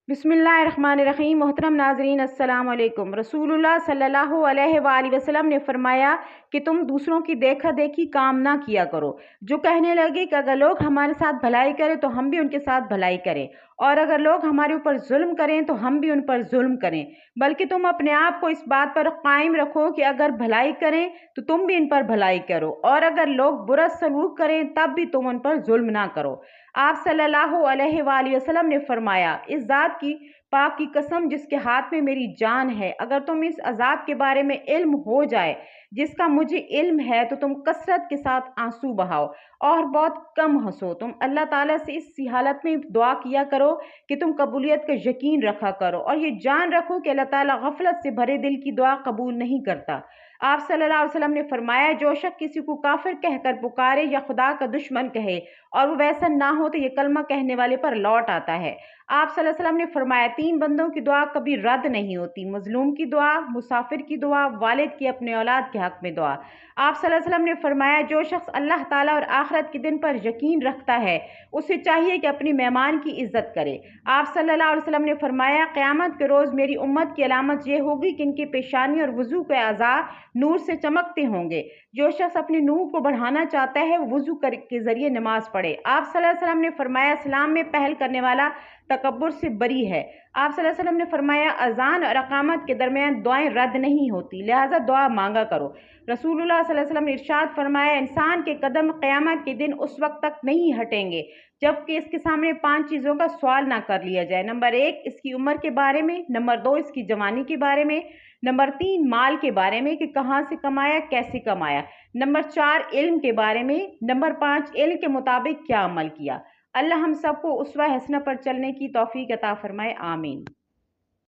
बिस्मिल्लाहिर्रहमानिर्रहीम। मोहतरम नाजरीन, अस्सलाम वालेकुम। रसूलुल्लाह सल्लल्लाहु अलैहि वसल्लम ने फरमाया कि तुम दूसरों की देखा देखी काम ना किया करो। जो कहने लगे कि अगर लोग हमारे साथ भलाई करें तो हम भी उनके साथ भलाई करें, और अगर लोग हमारे ऊपर जुल्म करें तो हम भी उन पर जुल्म करें। बल्कि तुम अपने आप को इस बात पर कायम रखो कि अगर भलाई करें तो तुम भी इन पर भलाई करो, और अगर लोग बुरा सलूक करें तब भी तुम उन पर जुल्म ना करो। आप सल्लल्लाहु अलैहि वसल्लम ने फरमाया, इस ज़ात की पाक की कसम जिसके हाथ में मेरी जान है, अगर तुम इस अजाब के बारे में इल्म हो जाए जिसका मुझे इल्म है तो तुम कसरत के साथ आंसू बहाओ और बहुत कम हंसो। तुम अल्लाह ताला से इस हालत में दुआ किया करो कि तुम कबूलियत का यकीन रखा करो, और ये जान रखो कि अल्लाह ताला गफलत से भरे दिल की दुआ कबूल नहीं करता। आप सल्लल्लाहु अलैहि वसल्लम ने फरमाया, जो शख्स किसी को काफिर कहकर पुकारे या खुदा का दुश्मन कहे और वो वैसा ना हो तो ये कलमा कहने वाले पर लौट आता है। आप सल्लल्लाहु अलैहि वसल्लम ने फरमाया, 3 बंदों की दुआ कभी रद्द नहीं होती: मजलूम की दुआ, मुसाफिर की दुआ, वालिद की अपने औलाद के हक में दुआ। आप सल्लल्लाहु अलैहि वसल्लम ने फरमाया, जो शख्स अल्लाह ताला और आखिरत के दिन पर यकीन रखता है उसे चाहिए कि अपनी मेहमान की इज्जत करे। आप सल्लल्लाहु अलैहि वसल्लम ने फरमाया, क़यामत के रोज़ मेरी उम्मत की अलामत ये होगी कि इनकी पेशानी और वज़ू के अज़ा नूर से चमकते होंगे। जो शख्स अपने नूर को बढ़ाना चाहता है वो वज़ू के ज़रिए नमाज पढ़े। आप सल्लल्लाहु अलैहि वसल्लम ने फरमाया, इस्लाम में पहल करने वाला तकब्बुर से बरी है। आप सल्लल्लाहु अलैहि वसल्लम ने फरमाया, अजान और अकामत के दरमियान दुआएं रद्द नहीं होती, लिहाजा दुआ मांगा करो। रसूलुल्लाह सल्लल्लाहु अलैहि वसल्लम ने इरशाद फरमाया, इंसान के कदम क़यामत के दिन उस वक्त तक नहीं हटेंगे जबकि इसके सामने 5 चीज़ों का सवाल ना कर लिया जाए। नंबर 1 इसकी उम्र के बारे में, नंबर 2 इसकी जवानी के बारे में, नंबर 3 माल के बारे में कि कहाँ से कमाया, कैसे कमाया, नंबर 4 इल्म के बारे में, नंबर 5 इल्म के मुताबिक क्या अमल किया। अल्लाह हम सबको उस्वा हसना पर चलने की तौफीक अता फरमाए। आमीन।